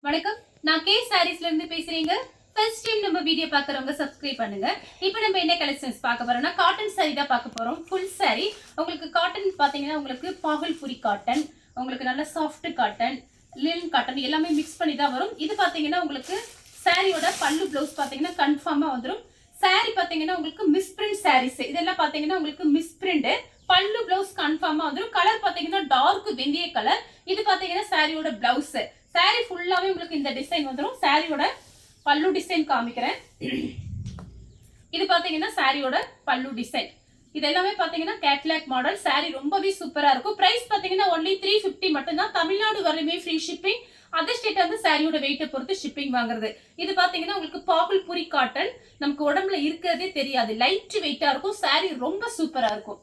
வணக்கம், நான் கே சாரீஸ்ல இருந்து பேசுறீங்க. ஃபர்ஸ்ட் டைம் நம்ம வீடியோ பார்க்குறவங்க சப்ஸ்கிரைப் பண்ணுங்க. இப்போ நம்ம என்ன கலெக்ஷன்ஸ் பார்க்க போறோம்னா காட்டன் சாரி தான் பார்க்க போறோம். ஃபுல் சாரி உங்களுக்கு காட்டன் பார்த்தீங்கன்னா உங்களுக்கு பாகல்புரி காட்டன், உங்களுக்கு நல்ல சாஃப்ட் காட்டன், லினன் காட்டன் எல்லாமே மிக்ஸ் பண்ணி தான் வரும். இது பார்த்தீங்கன்னா உங்களுக்கு சாரியோட பல்லு ப்ளவுஸ் பார்த்தீங்கன்னா கன்ஃபார்மா வந்துடும். சாரி பார்த்தீங்கன்னா உங்களுக்கு மிஸ் பிரிண்ட் சாரீஸ் இதெல்லாம் பார்த்தீங்கன்னா உங்களுக்கு மிஸ் பிரிண்ட் பல்லு பிளவுஸ் கன்ஃபார்மா வந்துடும். கலர் பார்த்தீங்கன்னா டார்க் வெந்தய கலர். இது பார்த்தீங்கன்னா சாரியோட பிளவுஸ். சாரி ஃபுல்லாவே உங்களுக்கு இந்த டிசைன் வந்துடும். சாரியோட பல்லு டிசைன் காமிக்கிறேன். இது பாத்தீங்கன்னா சாரியோட பல்லு டிசைன். இது எல்லாமே பாத்தீங்கன்னா கேட்லாக் மாடல். சாரி ரொம்பவே சூப்பரா இருக்கும். பிரைஸ் பாத்தீங்கன்னா ஒன்லி 350 மட்டும் தான். தமிழ்நாடு வரையுமே ஃப்ரீ ஷிப்பிங். அதர் ஸ்டேட் வந்து சாரியோட வெயிட்டை பொறுத்து ஷிப்பிங் வாங்குறது. இது பாத்தீங்கன்னா உங்களுக்கு பாகல்புரி காட்டன். நமக்கு உடம்புல இருக்கிறதே தெரியாது. லைட் வெயிட்டா இருக்கும். சாரி ரொம்ப சூப்பரா இருக்கும்.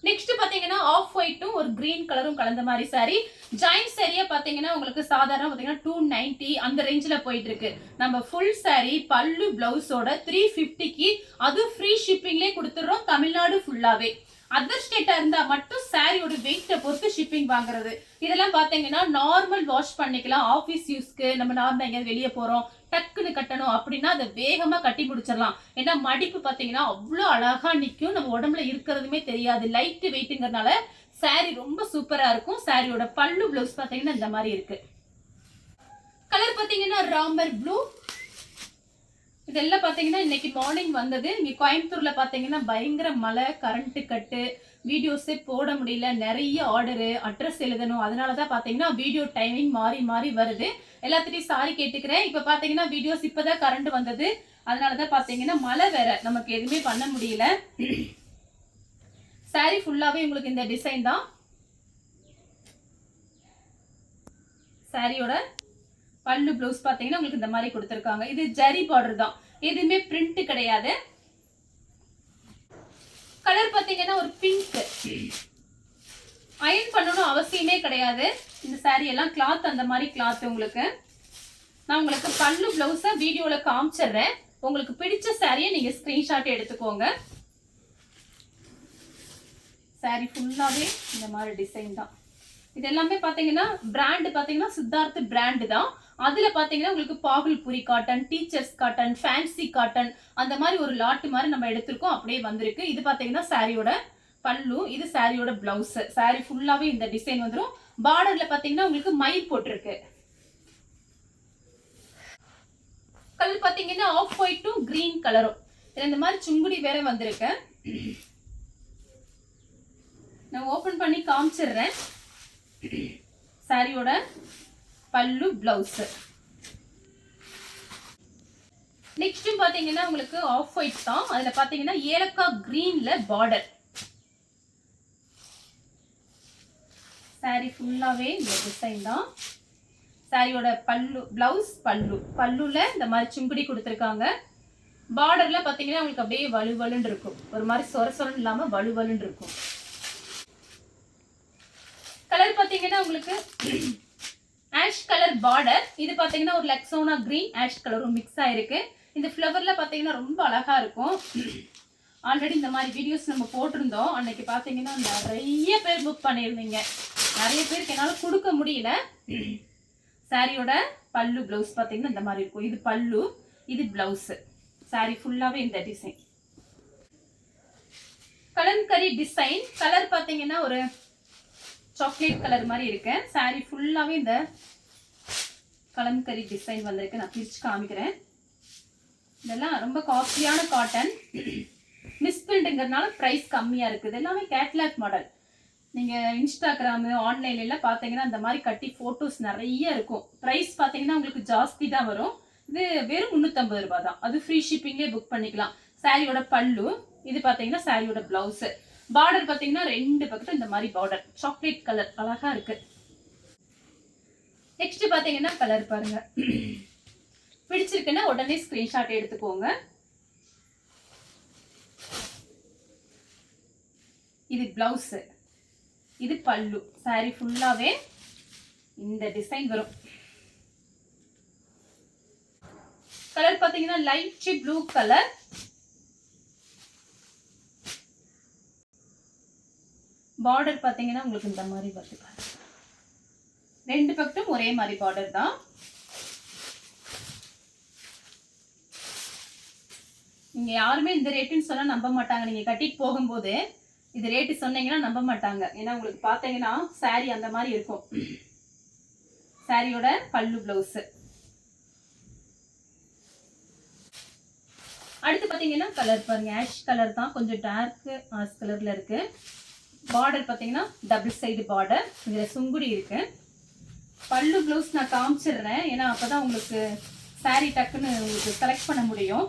நெக்ஸ்ட் பாத்தீங்கன்னா ஆஃப் ஒயிட்டும் ஒரு கிரீன் கலரும் கலந்த மாதிரி சாரி. ஜாயிண்ட் சாரியா பாத்தீங்கன்னா உங்களுக்கு சாதாரண பாத்தீங்கன்னா 290 அந்த ரேஞ்சில போயிட்டு இருக்கு. நம்ம ஃபுல் சாரி பல்லு பிளவுஸோட 350க்கு அது ஃப்ரீ ஷிப்பிங்லேயே கொடுத்துறோம் தமிழ்நாடு ஃபுல்லாவே. அதர் ஸ்டேட்டா இருந்தா மட்டும் சாரியோட வெயிட்டை பொறுத்து ஷிப்பிங் வாங்குறது. இதெல்லாம் பாத்தீங்கன்னா நார்மல் வாஷ் பண்ணிக்கலாம். ஆபீஸ் யூஸ்க்கு நம்ம நார்மலா எங்கேயாவது வெளியே போறோம் டக்குன்னு கட்டணும் அப்படின்னா அதை வேகமா கட்டி முடிச்சிடலாம். ஏன்னா மடிப்பு பாத்தீங்கன்னா அவ்வளோ அழகா நிற்கும். நம்ம உடம்புல இருக்கிறதுமே தெரியாது. லைட் வெயிட்டுங்கிறதுனால சாரி ரொம்ப சூப்பரா இருக்கும். சாரியோட பல்லு பிளவுஸ் பாத்தீங்கன்னா இந்த மாதிரி இருக்கு. கலர் பாத்தீங்கன்னா ராமர் ப்ளூ. இதெல்லாம் பாத்தீங்கன்னா இன்னைக்கு மார்னிங் வந்தது. இங்க கோயம்புத்தூர்ல பாத்தீங்கன்னா பயங்கர மழை, கரண்ட் கட்டு, வீடியோஸே போட முடியல. நிறைய ஆர்டரு, அட்ரஸ் எழுதணும். அதனாலதான் பாத்தீங்கன்னா வீடியோ டைமிங் மாறி மாறி வருது. எல்லாத்திட்டையும் சாரி கேட்டுக்கிறேன். இப்ப பாத்தீங்கன்னா வீடியோஸ் இப்பதான் கரண்ட் வந்தது. அதனாலதான் பாத்தீங்கன்னா மழை வேற, நமக்கு எதுவுமே பண்ண முடியல. சாரி ஃபுல்லாவே உங்களுக்கு இந்த டிசைன் தான். சாரியோட பல்லு ப்ளவுஸ் பாத்தீங்கன்னா உங்களுக்கு இந்த மாதிரி கொடுத்திருக்காங்க. இது ஜரி பார்டர் தான், எதுவுமே பிரிண்ட் கிடையாது. கலர் பாத்தீங்கன்னா ஒரு பிங்க். அயன் பண்ணணும் அவசியமே கிடையாது. இந்த சாரி எல்லாம் கிளாத் அந்த மாதிரி கிளாத். உங்களுக்கு நான் உங்களுக்கு பல்லு பிளவுஸ வீடியோல காமிச்சிடுறேன். உங்களுக்கு பிடிச்ச சாரியை நீங்க ஸ்கிரீன்ஷாட் எடுத்துக்கோங்க. சாரி ஃபுல்லாவே இந்த மாதிரி டிசைன் தான். இது எல்லாமே பாத்தீங்கன்னா பிராண்ட் பாத்தீங்கன்னா சித்தார்த் பிராண்ட் தான். அதுல பாத்தீங்கன்னா உங்களுக்கு Bhagalpuri cotton, teachers cotton, fancy cotton அந்த மாதிரி ஒரு லாட் மாதிரி நம்ம எடுத்திருக்கோம். அப்படியே வந்திருக்கு. இது பாத்தீங்கன்னா சாரியோட பல்லு, இது சாரியோட பிளவுஸ். சாரி ஃபுல்லாவே இந்த டிசைன் வந்துடும். பார்டர்ல பாத்தீங்கன்னா உங்களுக்கு மயில் போட்டிருக்கு. கலர் பாத்தீங்கன்னா ஆஃப் ஒயிட்டும் கிரீன் கலரும். இந்த மாதிரி சுங்குடி வேற வந்திருக்கு. நான் ஓபன் பண்ணி காமிச்சிடுறேன். சாரியோட பல்லு பிளவுஸ். நெக்ஸ்ட் பாத்தீங்கன்னா உங்களுக்கு ஆஃப் ஒயிட் தான். அதுல பாத்தீங்கன்னா ஏலக்காய் கிரீன்ல பார்டர். சாரி ஃபுல்லாவே இந்த டிசைன் தான். சாரியோட பல்லு பிளவுஸ் பல்லுல இந்த மாதிரி சுங்குடி கொடுத்திருக்காங்க. பார்டர்ல பாத்தீங்கன்னா உங்களுக்கு அப்படியே வலுவலுன்னு இருக்கும். ஒரு மாதிரி சொரசொரன்னு இல்லாம வலுவலுன்னு இருக்கும். கலர் பாத்தீங்கன்னா உங்களுக்கு ஆஷ் கலர் பார்டர். இது பாத்தீங்கன்னா ஒரு லக்ஸோனா கிரீன் ஆஷ் கலரும் மிக்ஸ் ஆயிருக்கு. இந்த ஃப்ளவர்ல பாத்தீங்கன்னா ரொம்ப அழகா இருக்கும். ஆல்ரெடி இந்த மாதிரி வீடியோஸ் நம்ம போட்டிருந்தோம். அன்னைக்கு பாத்தீங்கன்னா நிறைய பேர் புக் பண்ணியிருந்தீங்க. நிறைய பேருக்கு என்னால கொடுக்க முடியல. சாரியோட பல்லு பிளவுஸ் பாத்தீங்கன்னா இந்த மாதிரி இருக்கும். இது பல்லு, இது பிளவுஸ். சாரி ஃபுல்லாவே இந்த டிசைன் கலம்கரி டிசைன். கலர் பாத்தீங்கன்னா ஒரு சாக்லேட் கலர் மாதிரி இருக்கு. சாரி ஃபுல்லாவே இந்த கலம்கரி டிசைன் வந்திருக்கு. நான் பிரிச்சு காமிக்கிறேன். இதெல்லாம் ரொம்ப காஸ்ட்லியான காட்டன். மிஸ் பிரிண்ட்ங்கிறதுனால பிரைஸ் கம்மியா இருக்குது. எல்லாமே கேட்லாக் மாடல். நீங்க இன்ஸ்டாகிராம் ஆன்லைன்ல எல்லாம் பாத்தீங்கன்னா இந்த மாதிரி கட்டி போட்டோஸ் நிறைய இருக்கும். பிரைஸ் பாத்தீங்கன்னா உங்களுக்கு ஜாஸ்தி தான் வரும். இது வெறும் 350 ரூபாய் தான். அது ஃப்ரீ ஷிப்பிங்லேயே புக் பண்ணிக்கலாம். சாரியோட பல்லு, இது பாத்தீங்கன்னா சாரியோட பிளவுஸ். பார்டர் பாத்தீங்கன்னா ரெண்டு பக்கத்துல இந்த மாதிரி பார்டர் சாக்லேட் கலர் அழகா இருக்கு. நெக்ஸ்ட் பாத்தீங்கன்னா கலர் பாருங்க. பிடிச்சிருக்குன்னா உடனே ஸ்கிரீன்ஷாட் எடுத்துக்கோங்க. இது பிளவுஸ், இது பல்லு. சாரி ஃபுல்லாவே இந்த டிசைன் வரும். கலர் பாத்தீங்கன்னா லைட் ப்ளூ கலர். பார்டர் பாத்தீங்கன்னா உங்களுக்கு இந்த மாதிரி வருது. ரெண்டு பக்கமும் ஒரே மாதிரி பார்டர் தான். நீங்க யாருமே இந்த ரேட்டுன்னு சொன்னா நம்ப மாட்டாங்க. நீங்க கட்டிட்டு போகும்போது இது ரேட்டு சொன்னீங்கன்னா நம்ப மாட்டாங்க. ஏன்னா உங்களுக்கு பாத்தீங்கன்னா saree அந்த மாதிரி இருக்கும். சாரியோட பல்லு பிளவுஸ். அடுத்து பாத்தீங்கன்னா கலர் பாருங்க, ஆஷ் கலர் தான், கொஞ்சம் டார்க் ஆஷ் கலர்ல இருக்கு. பார்டர் பாத்தீங்கன்னா டபுள் சைடு பார்டர், இதுல சுங்குடி இருக்கு. பல்லு பிளவுஸ் நான் காமிச்சிடுறேன், ஏன்னா அப்பதான் உங்களுக்கு saree டக்குன்னு உங்களுக்கு செலக்ட் பண்ண முடியும்.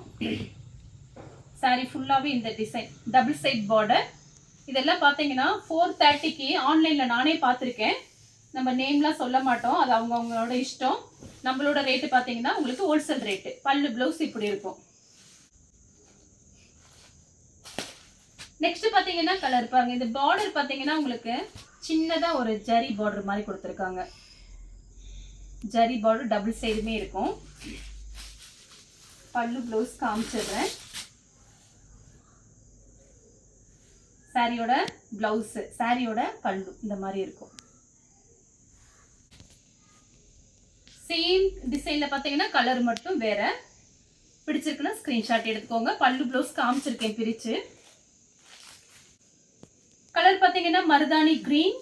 saree ஃபுல்லாவே இந்த டிசைன் டபுள் சைட் பார்டர். இதெல்லாம் பாத்தீங்கன்னா 430க்கு ஆன்லைன்ல நானே பார்த்துருக்கேன். நம்ம நேம்லாம் சொல்ல மாட்டோம், அது அவங்களோட இஷ்டம். நம்மளோட ரேட்டு பாத்தீங்கன்னா உங்களுக்கு ஹோல்சேல் ரேட்டு. பல்லு பிளவுஸ் இப்படி இருக்கும். நெக்ஸ்ட் பாத்தீங்கன்னா கலர் பாருங்க. இந்த பார்டர் பாத்தீங்கன்னா உங்களுக்கு சின்னதா ஒரு ஜரி பார்டர் மாதிரி கொடுத்துருக்காங்க. ஜரி பார்டர் டபுள் சைடுமே இருக்கும். பல்லு பிளவுஸ் காமிச்சிடுறேன். சாரியோட பிளவுஸ், சாரியோட பல்லு இந்த மாதிரி இருக்கும். சேம் டிசைன்ல பாத்தீங்கன்னா கலர் மட்டும் வேற. பிடிச்சிருக்குன்னா ஸ்கிரீன்ஷாட் எடுத்துக்கோங்க. பல்லு பிளவுஸ் காமிச்சிருக்கேன் பிரிச்சு. கலர் பாத்தீங்கன்னா மருதாணி கிரீன்.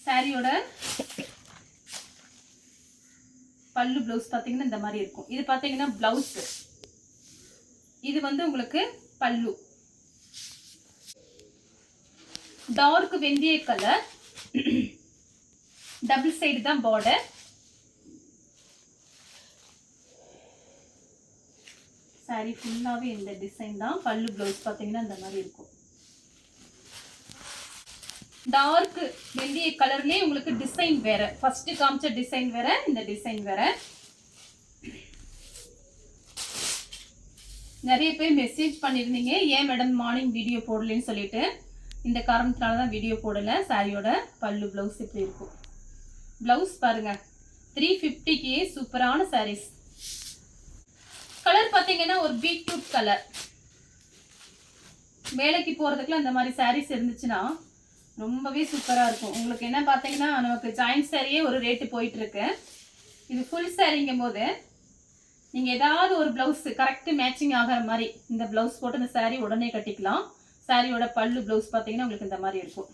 சாரியோட பல்லு பிளவுஸ் பாத்தீங்கன்னா இந்த மாதிரி இருக்கும். இது பாத்தீங்கன்னா பிளவுஸ், இது வந்து உங்களுக்கு பல்லு. டார்க் வெந்தய கலர், டபுள் சைடு தான் பார்டர். சாரி ஃபுல்லாவே இந்த டிசைன் தான். பல்லு பிளவுஸ் பாத்தீங்கன்னா இந்த மாதிரி இருக்கும். டார்க் வெந்தய கலர்லயே உங்களுக்கு டிசைன் வேற. ஃபர்ஸ்ட் காமிச்ச டிசைன் வேற, இந்த டிசைன் வேற. நிறைய பேர் மெசேஜ் பண்ணிருந்தீங்க, ஏன் மேடம் மார்னிங் வீடியோ போடலன்னு சொல்லிட்டு. இந்த காரணத்தினால தான் வீடியோ போடல. சாரியோட பல்லு பிளவுஸ் இப்படி இருக்கும். பிளவுஸ் பாருங்க, 350க்கு சூப்பரான சாரீஸ். கலர் பாத்தீங்கன்னா ஒரு பீட்ரூட் கலர். வேலைக்கு போறதுக்குலாம் இந்த மாதிரி சாரீஸ் இருந்துச்சுன்னா ரொம்பவே சூப்பரா இருக்கும். உங்களுக்கு என்ன பாத்தீங்கன்னா நமக்கு ஜாயிண்ட் சாரியே ஒரு ரேட்டு போயிட்டு இருக்கு. இது ஃபுல் சாரிங்கும் போது நீங்க ஏதாவது ஒரு பிளவுஸ் கரெக்ட் மேட்சிங் ஆகிற மாதிரி இந்த பிளவுஸ் போட்டு இந்த சாரி உடனே கட்டிக்கலாம். சாரியோட பல்லு பிளவுஸ் பாத்தீங்கன்னா உங்களுக்கு இந்த மாதிரி இருக்கும்.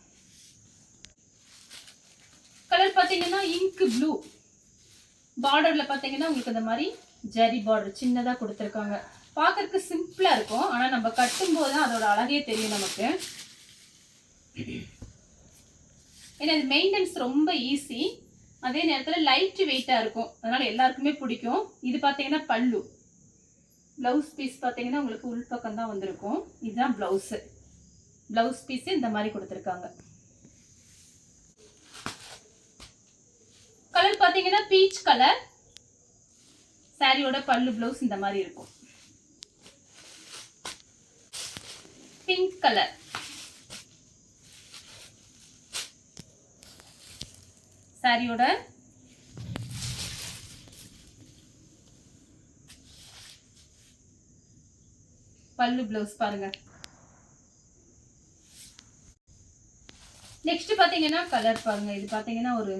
கலர் பாத்தீங்கன்னா இங்க் ப்ளூ. பார்டர்ல பாத்தீங்கன்னா உங்களுக்கு இந்த மாதிரி ஜரி பார்டர் சின்னதா கொடுத்துருக்காங்க. பார்க்கறதுக்கு சிம்பிளா இருக்கும், ஆனா நம்ம கட்டும் போது தான் அதோட அழகே தெரியும் நமக்கு. ஏன்னா இது மெயின்டெனன்ஸ் ரொம்ப ஈஸி, அதே நேரத்தில் லைட் வெயிட்டா இருக்கும், அதனால எல்லாருக்குமே பிடிக்கும். இது பாத்தீங்கன்னா பல்லு. பிளவுஸ் பீஸ் பாத்தீங்கன்னா உங்களுக்கு உள்பக்கம் தான் வந்திருக்கும். இதுதான் பிளவுஸ். பிளவுஸ் பீஸ் இந்த மாதிரி கொடுத்துருக்காங்க. கலர் பாத்தீங்கன்னா பீச் கலர். சாரியோட பல்லு பிளவுஸ் இந்த மாதிரி இருக்கும். Pink colour. சாரியோட பல்லு பிளவுஸ் பாருங்க. நெக்ஸ்ட் பாத்தீங்கன்னா கலர் பாருங்க. இது பாத்தீங்கன்னா ஒரு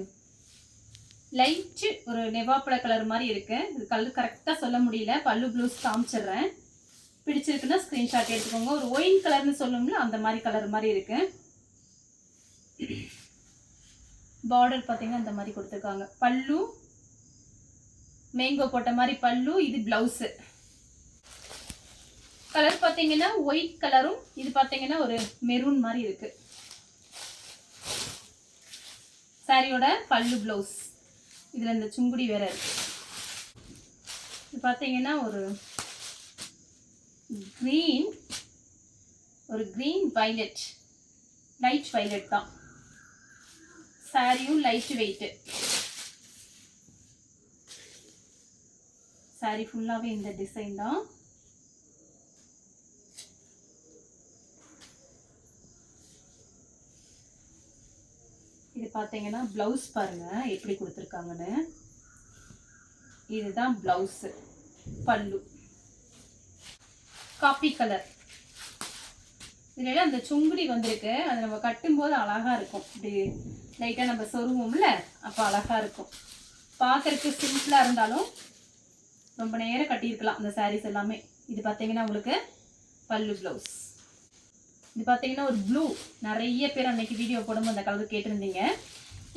லைட் ஒரு நெவாப்பழ கலர் மாதிரி இருக்கு. இது கலர் கரெக்டா சொல்ல முடியல. பல்லு பிளவுஸ் காமிச்சிடுறேன். பிடிச்சிருக்குன்னா ஸ்கிரீன்ஷாட் எடுத்துக்கோங்க. ஒரு ஒயின் கலர்னு சொல்லுவோம்ல அந்த மாதிரி கலர் மாதிரி இருக்கு. பார்டர் பாத்தீங்கன்னா இந்த மாதிரி கொடுத்துருக்காங்க. பல்லு மேங்கோ போட்ட மாதிரி பல்லு. இது பிளவுஸ். கலர் பாத்தீங்கன்னா ஒயிட் கலரும், இது பாத்தீங்கன்னா ஒரு மெரூன் மாதிரி இருக்கு. சாரியோட பல்லு பிளவுஸ். இதுல இந்த சுங்குடி வேற இருக்கு. இது பாத்தீங்கன்னா ஒரு கிரீன், ஒரு கிரீன் வயலட், லைட் வயலட் தான். சாரியும் லைட் வெயிட். சாரி ஃபுல்லாவே இந்த டிசைன் தான். இது பாத்தீங்கன்னா பிளவுஸ் பாருங்க எப்படி கொடுத்துருக்காங்கன்னு. இதுதான் பிளவுஸ். பல்லு காபி கலர். இதுல அந்த சுங்குடி வந்திருக்கு. அது நம்ம கட்டும்போது அழகா இருக்கும். இப்படி லைட்டா நம்ம சொருவோம்ல, அப்போ அழகா இருக்கும். பார்க்கறதுக்கு சிம்பிளா இருந்தாலும் ரொம்ப நேரம் கட்டியிருக்கலாம் இந்த சாரீஸ் எல்லாமே. இது பார்த்தீங்கன்னா உங்களுக்கு பல்லு ப்ளவுஸ். இது பார்த்தீங்கன்னா ஒரு ப்ளூ. நிறைய பேர் அன்னைக்கு வீடியோ போடும்போது அந்த கலர் கேட்டிருந்தீங்க.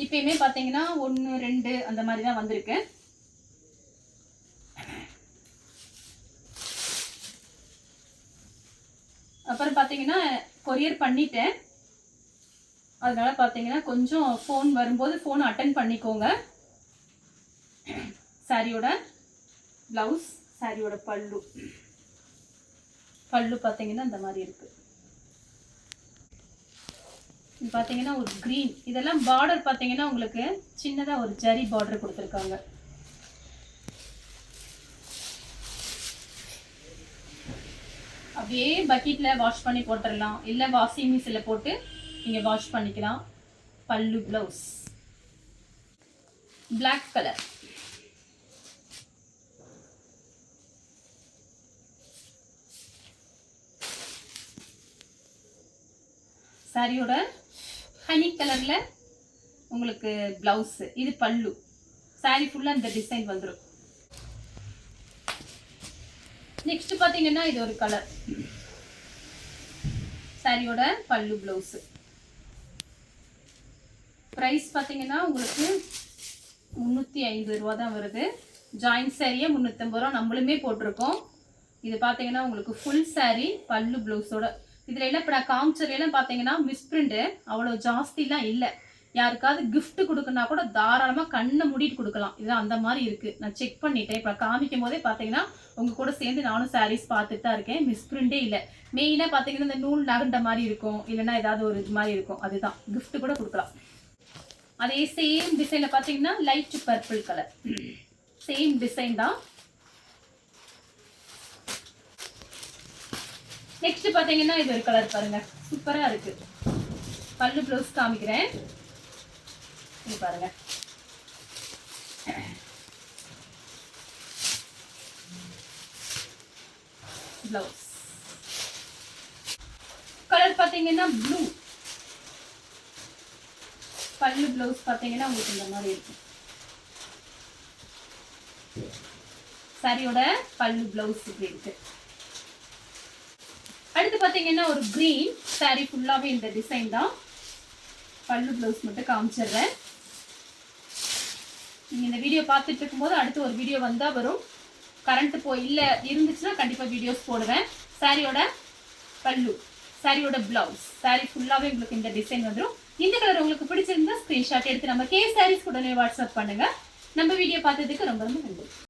இப்பயுமே பார்த்தீங்கன்னா 1 2 அந்த மாதிரி தான் வந்திருக்கு. அப்புறம் பார்த்தீங்கன்னா கொரியர் பண்ணிட்டேன். அதனால பார்த்தீங்கன்னா கொஞ்சம் ஃபோன் வரும்போது ஃபோன் அட்டன் பண்ணிக்கோங்க. சாரியோட ப்ளவுஸ், சாரியோட பல்லு. பல்லு பார்த்தீங்கன்னா இந்த மாதிரி இருக்கு. இது பார்த்தீங்கன்னா ஒரு க்ரீன். இதெல்லாம் பார்டர் பார்த்தீங்கன்னா உங்களுக்கு சின்னதாக ஒரு ஜரி பார்டர் கொடுத்துருக்காங்க. அப்படியே பக்கெட்டில் வாஷ் பண்ணி போட்டுடலாம், இல்லை வாஷிங் மிஷினில் போட்டு நீங்கள் வாஷ் பண்ணிக்கலாம். பல்லு ப்ளவுஸ் பிளாக் கலர். சாரியோட ஹனி கலர்ல உங்களுக்கு பிளவுஸ். இது பல்லு. சாரி ஃபுல்லா இந்த டிசைன் வந்துடும். நெக்ஸ்ட் பாத்தீங்கன்னா இது ஒரு கலர். சாரியோட பல்லு பிளவுஸ். பிரைஸ் பாத்தீங்கன்னா உங்களுக்கு 350 ரூபா தான் வருது. ஜாயிண்ட் சாரியா 350 ரூபா நம்மளுமே போட்டிருக்கோம். இது பாத்தீங்கன்னா உங்களுக்கு ஃபுல் சாரி பல்லு பிளவுஸோட. இதுல எல்லாம் இப்போ நான் காமிச்சதுலாம் பார்த்தீங்கன்னா மிஸ்பிரிண்ட் அவ்வளோ ஜாஸ்திலாம் இல்லை. யாருக்காவது கிஃப்ட் கொடுக்குன்னா கூட தாராளமாக கண்ணை மூடிட்டு கொடுக்கலாம். இதுதான் அந்த மாதிரி இருக்குது. நான் செக் பண்ணிட்டேன். இப்போ காமிக்கும் போதே பார்த்தீங்கன்னா உங்கள் கூட சேர்ந்து நானும் சாரீஸ் பார்த்துட்டு தான் இருக்கேன். மிஸ்பிரிண்டே இல்லை. மெயினாக பார்த்தீங்கன்னா இந்த நூல் நகண்ட மாதிரி இருக்கும், இல்லைன்னா ஏதாவது ஒரு இது மாதிரி இருக்கும். அதுதான் கிஃப்ட் கூட கொடுக்கலாம். அதே சேம் டிசைனில் பார்த்தீங்கன்னா light purple colour. Same design தான். நெக்ஸ்ட் பாத்தீங்கன்னா இது ஒரு கலர் பாருங்க, சூப்பரா இருக்கு. பல்லு ப்ளவுஸ் காமிக்கிறேன். இது பாருங்க. ப்ளவுஸ் கலர் பாத்தீங்கன்னா ப்ளூ. பல்லு ப்ளவுஸ் பாத்தீங்கன்னா உங்களுக்கு இந்த மாதிரி இருக்கு. சாரியோட பல்லு ப்ளவுஸ் இப்படி இருக்கு. அடுத்து பாத்தீங்கன்னா ஒரு கிரீன் சாரி ஃபுல்லாவே இந்த டிசைன் தான். பல்லு ப்ளவுஸ் மட்டும் காமிச்சிடுறேன். நீங்க இந்த வீடியோ பார்த்துட்டு இருக்கும்போது அடுத்து ஒரு வீடியோ வந்தா வரும். கரண்ட் இல்லை இருந்துச்சுன்னா கண்டிப்பா வீடியோஸ் போடுவேன். சாரியோட பல்லு, சாரியோட பிளவுஸ், சாரி ஃபுல்லாவே உங்களுக்கு இந்த டிசைன் வந்துடும். இந்த கலர் உங்களுக்கு பிடிச்சிருந்தா ஸ்கிரீன்ஷாட் எடுத்து நம்ம கே சாரீஸ் உடனே வாட்ஸ்அப் பண்ணுங்க. நம்ம வீடியோ பார்த்ததுக்கு ரொம்ப ரொம்ப நன்றி.